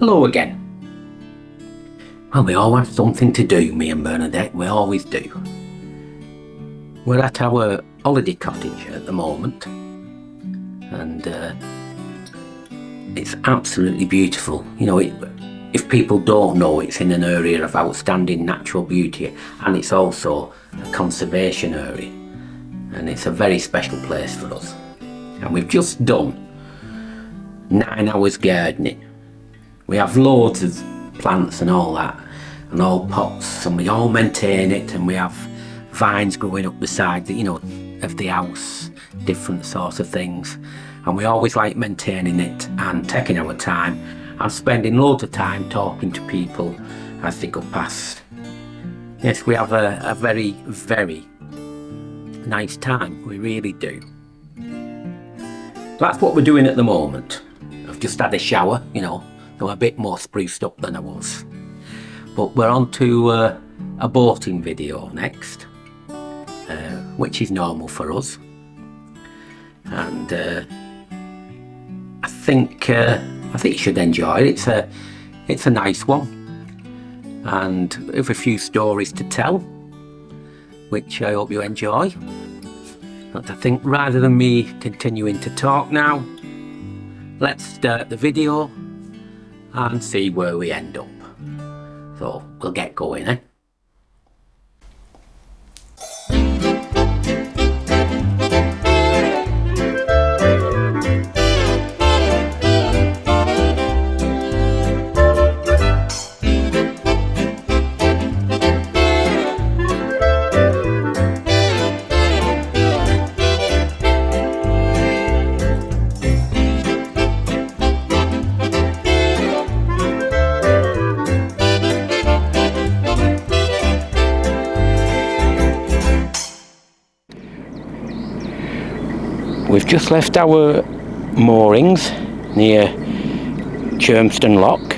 Hello again. Well, we all have something to do, me and Bernadette, we always do. We're at our holiday cottage at the moment, and it's absolutely beautiful. You know, if people don't know, it's in an area of outstanding natural beauty, and it's also a conservation area, and it's a very special place for us. And we've just done 9 hours gardening. We have loads of plants and all that, and all pots, and we all maintain it, and we have vines growing up the sides, you know, of the house, different sorts of things, and we always like maintaining it and taking our time and spending loads of time talking to people as they go past. Yes, we have a very, very nice time, we really do. That's what we're doing at the moment. I've just had a shower, you know, so I'm a bit more spruced up than I was. But we're on to a boating video next, which is normal for us. And I think you should enjoy it. It's a nice one, and with a few stories to tell, which I hope you enjoy. But I think rather than me continuing to talk now, let's start the video and see where we end up. So we'll get going, eh? We've just left our moorings near Chermston Lock,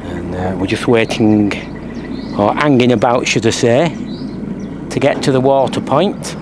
and we're just waiting, or hanging about should I say, to get to the water point.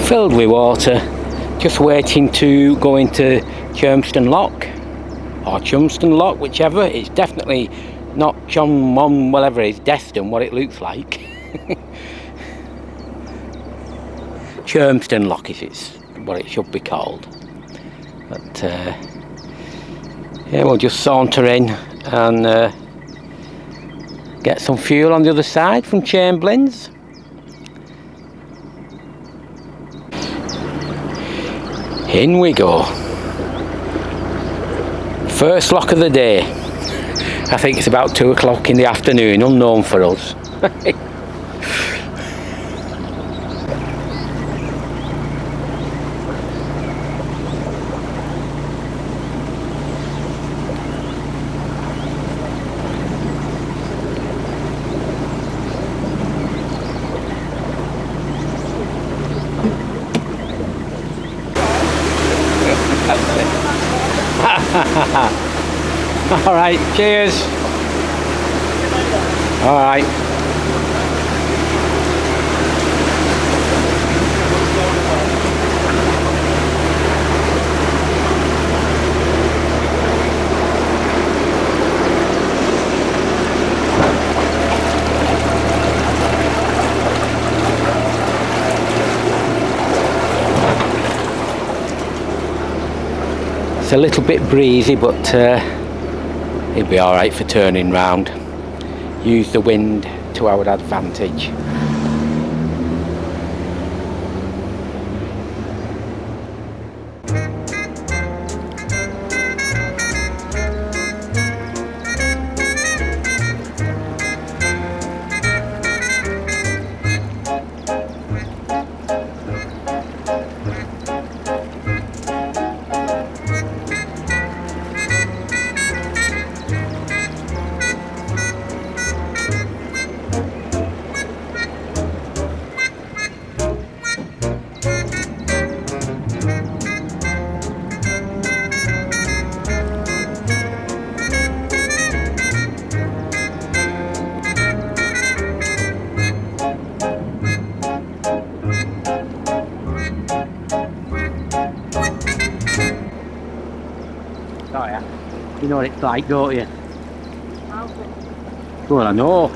Filled with water, just waiting to go into Chermston Lock, or Chumston Lock, whichever. It's definitely not Chum, whatever it is, Deston, what it looks like. Chermston Lock is what it should be called. But yeah, we'll just saunter in and get some fuel on the other side from Chamberlain's. In we go. First lock of the day. I think it's about 2 o'clock in the afternoon, unknown for us. All right, cheers. All right. It's a little bit breezy, but it'll be all right for turning round. Use the wind to our advantage. Oh yeah. You know what it's like, don't you? Well, I know.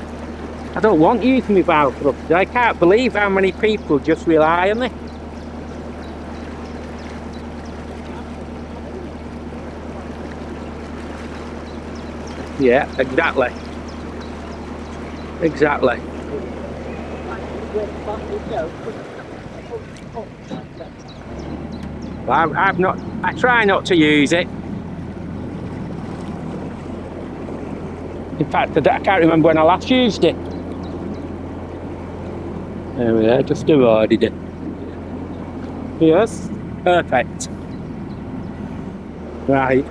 I don't want to use my bow thrusters. I can't believe how many people just rely on it. Yeah, exactly. Exactly. Well, I try not to use it. In fact, I can't remember when I last used it. There we are, just avoided it. Yes, perfect. Right.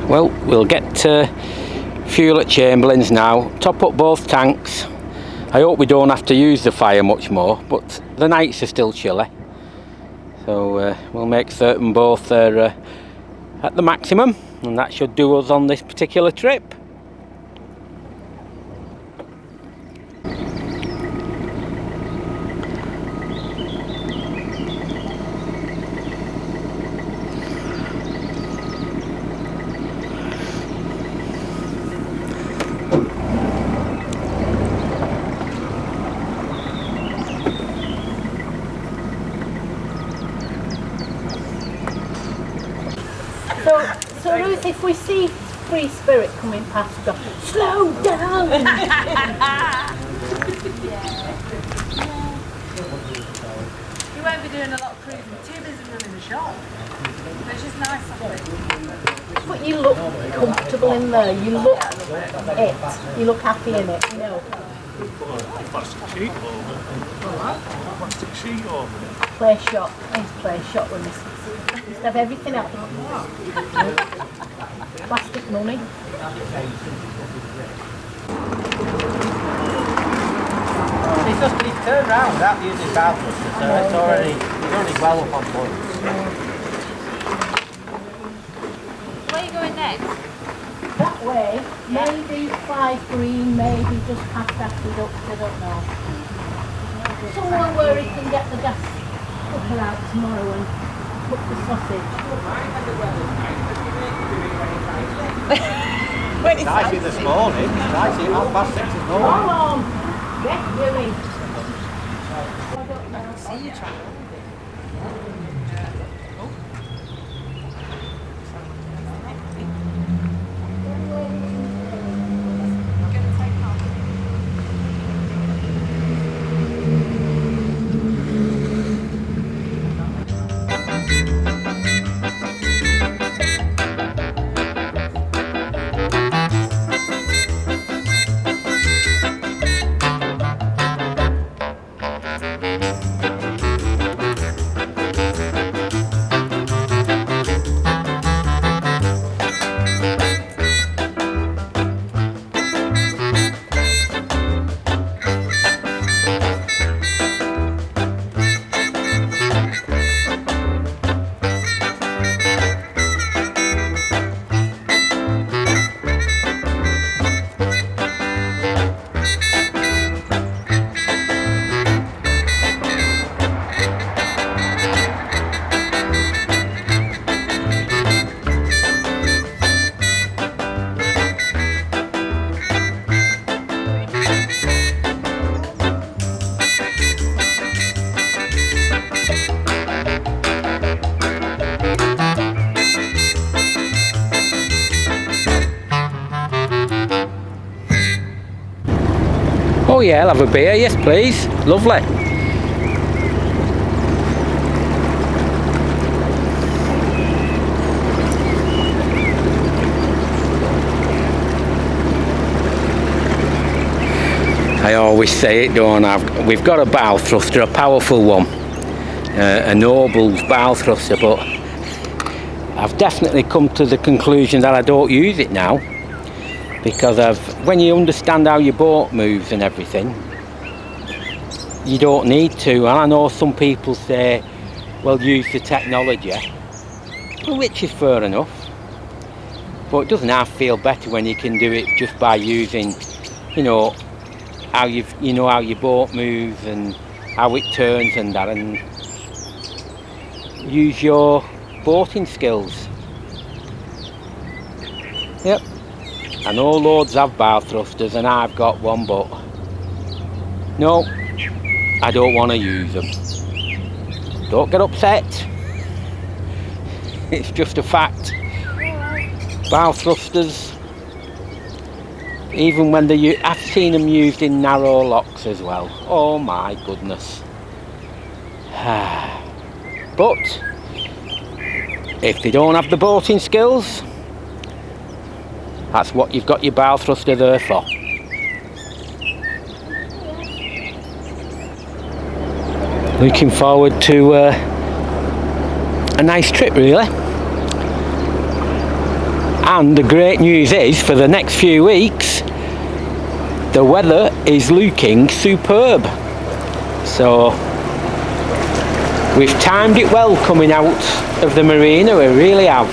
Well, we'll get fuel at Chamberlain's now, top up both tanks. I hope we don't have to use the fire much more, but the nights are still chilly, so we'll make certain both are at the maximum, and that should do us on this particular trip. So Ruth, if we see Free Spirit coming past, go, slow down! You won't be doing a lot of cruising, too busy running the shop. Which is nice, I think. But you look comfortable in there, you look it, you look happy in it, you know. Plastic sheet over it. Plastic sheet over it. Play shop, he's play shop with this. Just have everything else. Plastic money. He's turned round without using bow thrusters, so it's already well up on points. Where are you going next? That way, maybe Five Green, maybe just past Aqueduct, I don't know. Somewhere where he can get the gas cooker out tomorrow and cook the sausage. It's icy this morning, it's icy at 6:30 this morning. Come on, get going. I can see you trying. Oh yeah, I'll have a beer, yes please. Lovely. I always say it, don't I? We've got a bow thruster, a powerful one. a Noble's bow thruster, but I've definitely come to the conclusion that I don't use it now, because when you understand how your boat moves and everything, you don't need to. And I know some people say, well, use the technology, which is fair enough, but it doesn't half feel better when you can do it just by using, you know how your boat moves and how it turns and that, and use your boating skills. Yep, I know loads have bow thrusters and I've got one, but no, I don't want to use them. Don't get upset, it's just a fact. Bow thrusters, even when I've seen them used in narrow locks as well. Oh my goodness. But if they don't have the boating skills, that's what you've got your bow thruster there for. Looking forward to a nice trip, really. And the great news is, for the next few weeks, the weather is looking superb. So we've timed it well coming out of the marina, we really have.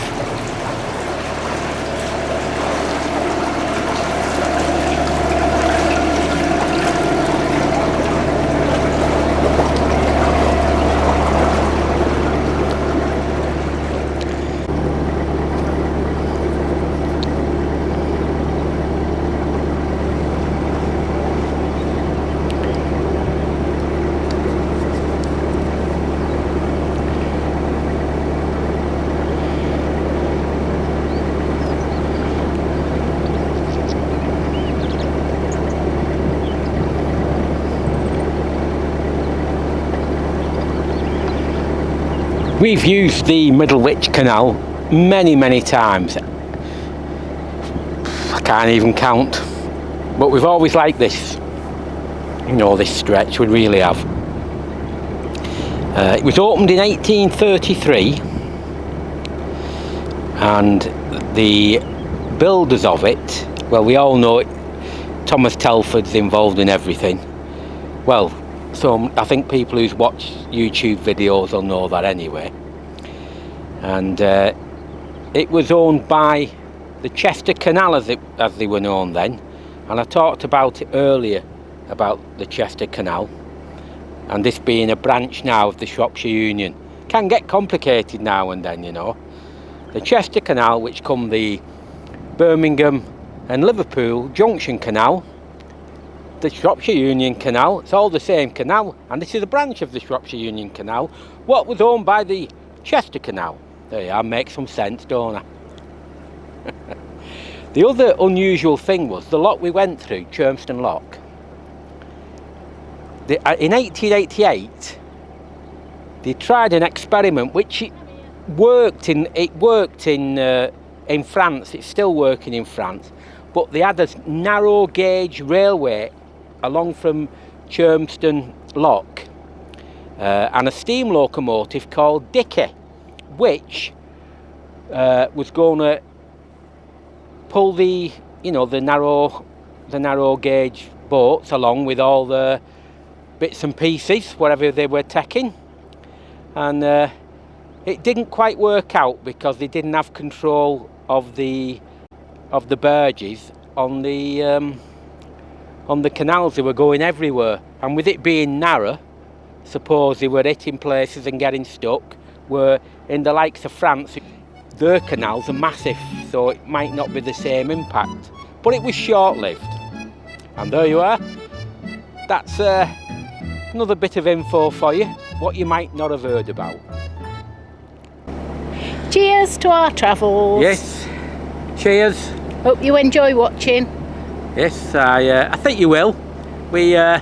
We've used the Middlewich Canal many times. I can't even count. But we've always liked this, this stretch, we really have. It was opened in 1833, and the builders of it, well, we all know it, Thomas Telford's involved in everything. Well, so I think people who's watched YouTube videos will know that anyway. And it was owned by the Chester Canal, as they were known then. And I talked about it earlier, about the Chester Canal, and this being a branch now of the Shropshire Union. Can get complicated now and then, The Chester Canal, which come the Birmingham and Liverpool Junction Canal, the Shropshire Union Canal, it's all the same canal, and this is a branch of the Shropshire Union Canal, what was owned by the Chester Canal. There you are, makes some sense, don't I? The other unusual thing was the lock we went through, Chermston Lock. In 1888, they tried an experiment which worked in France. It's still working in France, but they had a narrow gauge railway along from Chermston Lock, and a steam locomotive called Dicky, which was going to pull the narrow gauge boats along with all the bits and pieces, whatever they were taking, and it didn't quite work out because they didn't have control of the barges on the canals. They were going everywhere, and with it being narrow, suppose they were hitting places and getting stuck, where in the likes of France their canals are massive, so it might not be the same impact, but it was short-lived. And there you are, that's another bit of info for you, what you might not have heard about. Cheers to our travels. Yes, cheers. Hope you enjoy watching. Yes, I think you will. We're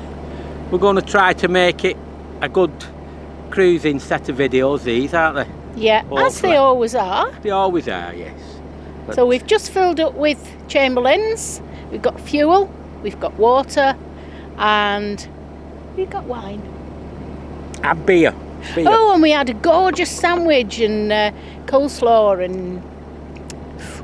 going to try to make it a good cruising set of videos, these, aren't they? Yeah, Hopefully. as they always are. They always are, yes. But so we've just filled up with Chamberlains, we've got fuel, we've got water, and we've got wine. and beer. Speed up. Oh, and we had a gorgeous sandwich and coleslaw, and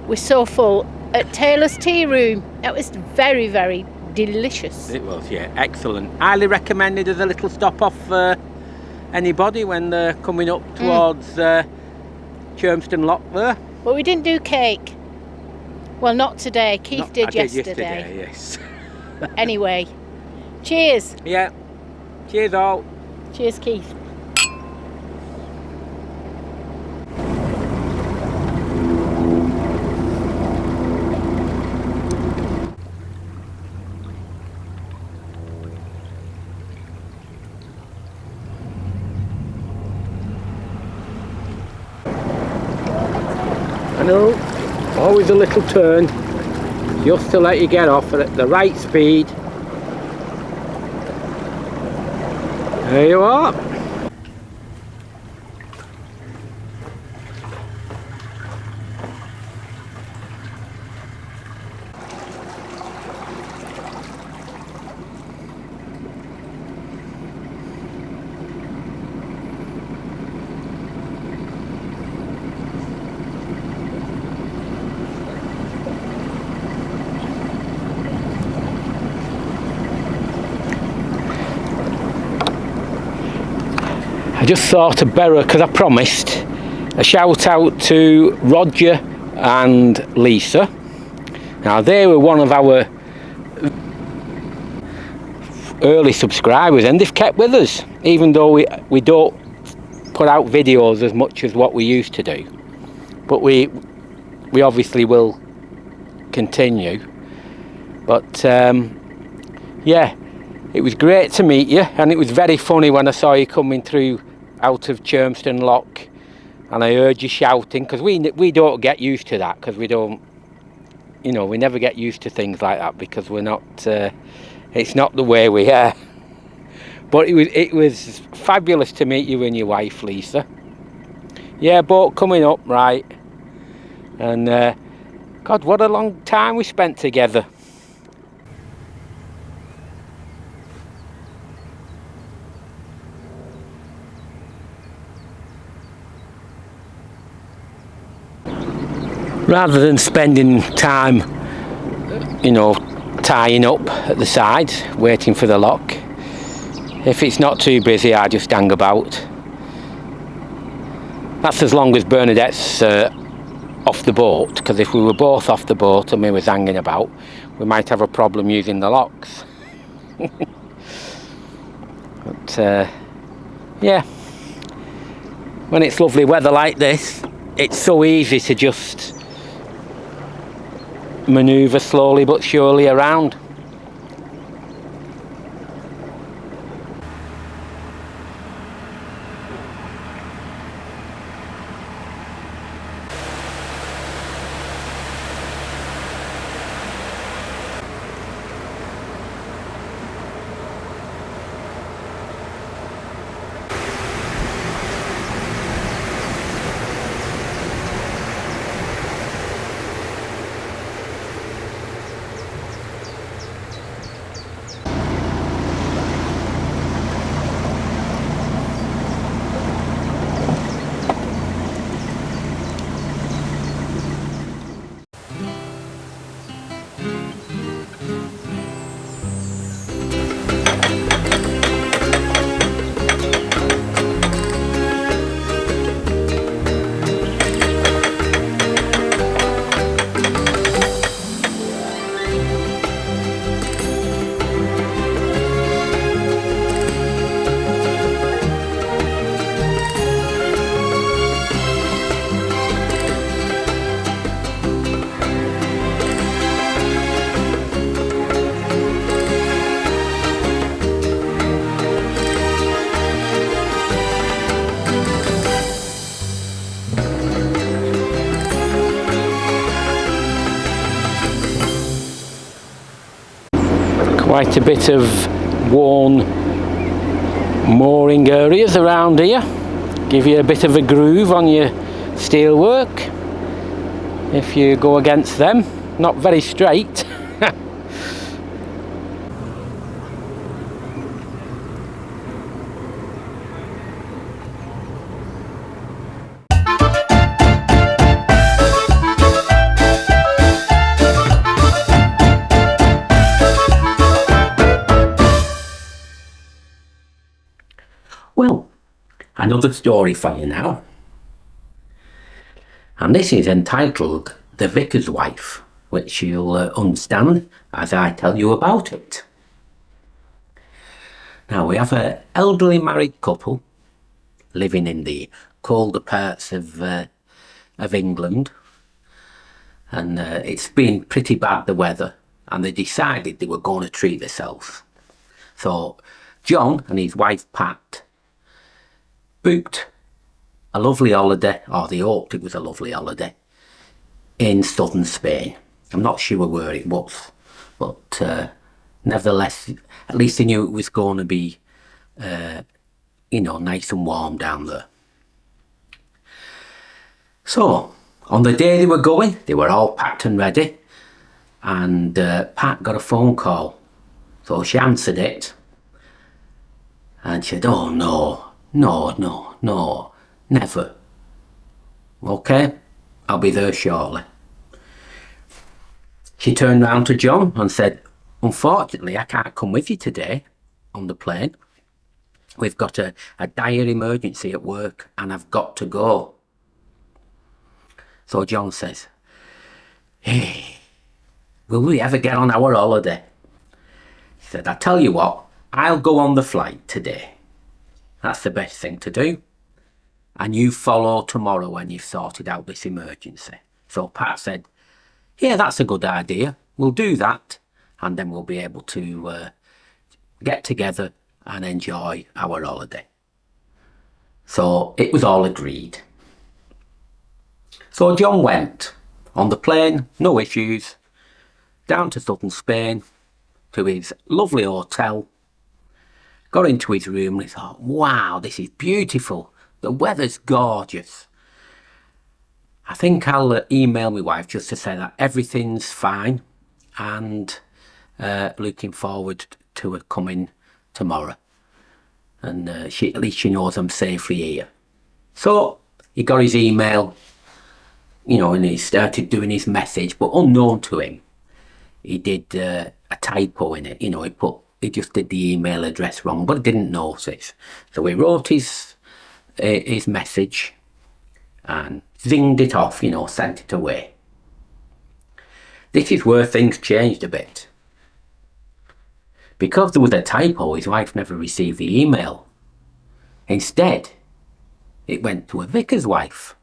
we're so full at Taylor's Tea Room. That was very, very delicious. It was, yeah, excellent. Highly recommended as a little stop off for anybody when they're coming up towards Chermston Lock there. But we didn't do cake. Well, not today. Keith I did yesterday. Yes. But anyway, cheers. Yeah. Cheers all. Cheers, Keith. I know, always a little turn, just to let you get off at the right speed. There you are. I just thought of better, because I promised, a shout out to Roger and Lisa. Now they were one of our early subscribers, and they've kept with us, even though we don't put out videos as much as what we used to do. But we obviously will continue. But yeah, it was great to meet you, and it was very funny when I saw you coming through out of Chermston Lock, and I heard you shouting, because we don't get used to that, because we don't, you know, we never get used to things like that, because we're not, it's not the way we are. But it was fabulous to meet you and your wife, Lisa. Yeah, boat coming up, right, and God, what a long time we spent together. Rather than spending time, you know, tying up at the sides, waiting for the lock, if it's not too busy, I just hang about. That's as long as Bernadette's off the boat, because if we were both off the boat and we was hanging about, we might have a problem using the locks. But yeah, when it's lovely weather like this, it's so easy to just manoeuvre slowly but surely around. Quite a bit of worn mooring areas around here. Give you a bit of a groove on your steelwork if you go against them. Not very straight. another story for you now. And this is entitled The Vicar's Wife, which you'll understand as I tell you about it. Now, we have an elderly married couple living in the colder parts of England, and it's been pretty bad, the weather, and they decided they were going to treat themselves. So John and his wife Pat booked a lovely holiday, or they hoped it was a lovely holiday, in southern Spain. I'm not sure where it was, but nevertheless, at least they knew it was going to be, nice and warm down there. So, on the day they were going, they were all packed and ready, and Pat got a phone call. So she answered it, and she said, "Oh no, never. Okay, I'll be there shortly." She turned round to John and said, "Unfortunately, I can't come with you today on the plane. We've got a dire emergency at work and I've got to go." So John says, "Hey, will we ever get on our holiday?" He said, "I tell you what, I'll go on the flight today. That's the best thing to do. And you follow tomorrow when you've sorted out this emergency." So Pat said, "Yeah, that's a good idea. We'll do that, and then we'll be able to get together and enjoy our holiday." So it was all agreed. So John went on the plane, no issues, down to southern Spain, to his lovely hotel, got into his room and he thought, "Wow, this is beautiful. The weather's gorgeous. I think I'll email my wife just to say that everything's fine and looking forward to her coming tomorrow. And at least she knows I'm safely here." So he got his email, and he started doing his message, but unknown to him, he did a typo in it. He just did the email address wrong, but he didn't notice. So he wrote his message and zinged it off, sent it away. This is where things changed a bit. Because there was a typo, his wife never received the email. Instead, it went to a vicar's wife.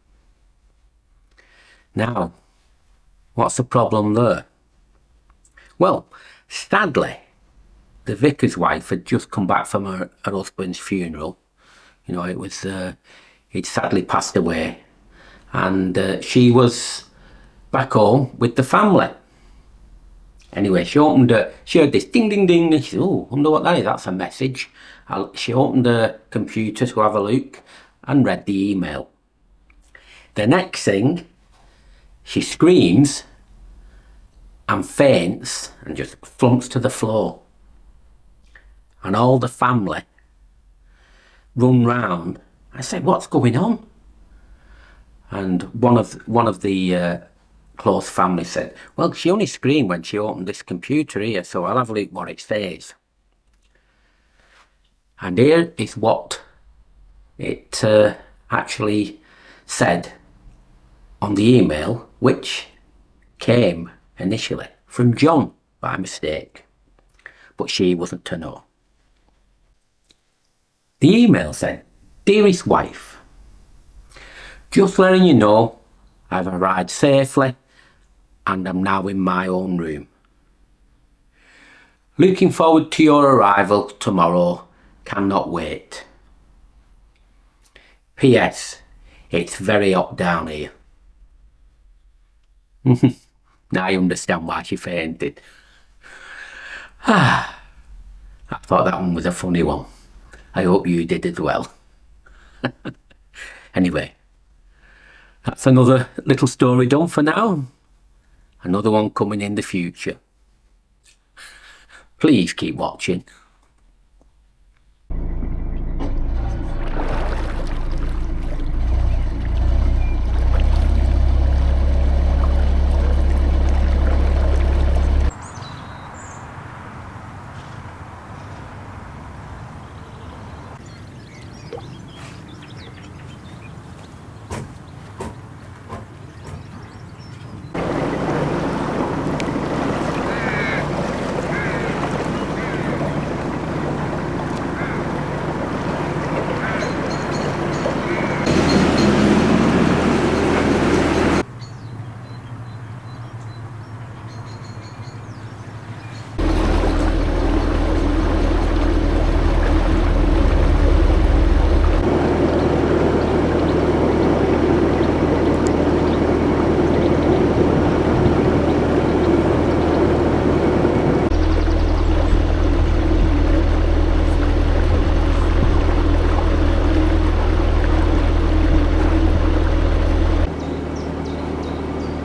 Now, what's the problem there? Well, sadly, the vicar's wife had just come back from her husband's funeral. It was, he'd sadly passed away, and she was back home with the family. Anyway, she heard this ding ding ding, and she said, "Oh, I wonder what that is, that's a message." She opened her computer to have a look and read the email. The next thing, she screams and faints and just flumps to the floor. And all the family run round. I said, "What's going on?" And one of the close family said, "Well, she only screamed when she opened this computer here, so I'll have a look what it says." And here is what it actually said on the email, which came initially from John by mistake, but she wasn't to know. The email said, "Dearest wife, just letting you know I've arrived safely and I'm now in my own room. Looking forward to your arrival tomorrow, cannot wait. P.S. It's very hot down here." Now I understand why she fainted. I thought that one was a funny one. I hope you did as well. Anyway, that's another little story done for now. Another one coming in the future. Please keep watching.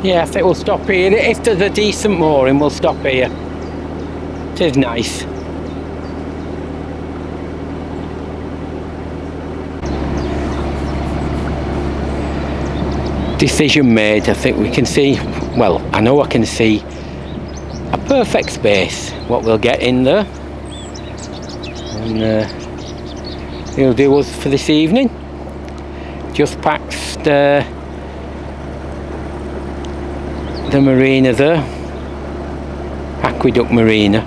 Yeah, I think we'll stop here. If there's a decent mooring, we'll stop here. It is nice. Decision made. I think we can see, well, I know I can see a perfect space what we'll get in there, and it'll do us for this evening. Just past the marina there, Aqueduct Marina.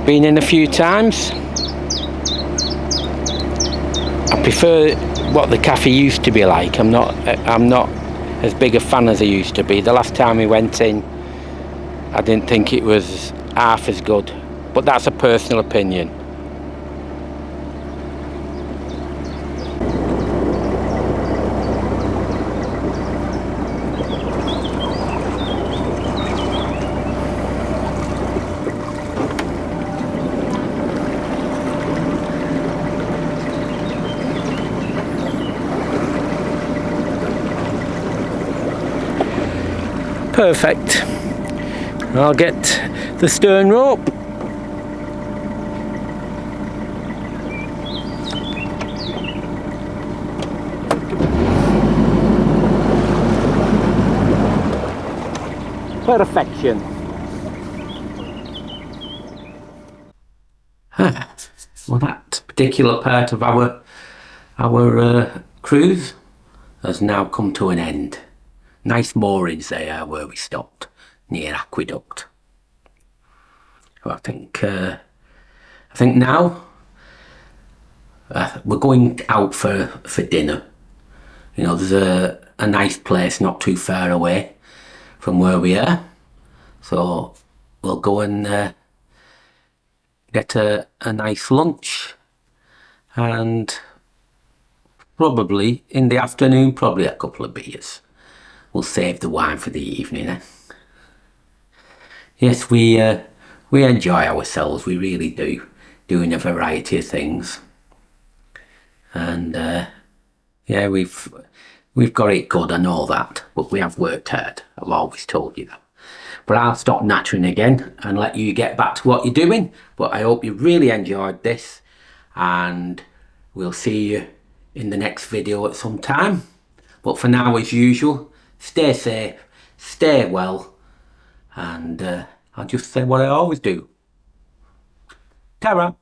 Been in a few times. I prefer what the cafe used to be like. I'm not as big a fan as I used to be. The last time we went in, I didn't think it was half as good, but that's a personal opinion. Perfect. I'll get the stern rope. Perfection. Well, that particular part of our cruise has now come to an end. Nice moorings they are where we stopped, near Aqueduct. Well, I think now we're going out for dinner. You know, there's a nice place not too far away from where we are, so we'll go and get a nice lunch, and probably in the afternoon, probably a couple of beers. We'll save the wine for the evening, eh? Yes, we enjoy ourselves, we really do, doing a variety of things. And yeah, we've got it good, I know that, but we have worked hard. I've always told you that. But I'll stop nattering again and let you get back to what you're doing. But I hope you really enjoyed this, and we'll see you in the next video at some time. But for now, as usual, stay safe, stay well, and I'll just say what I always do. Ta-ra!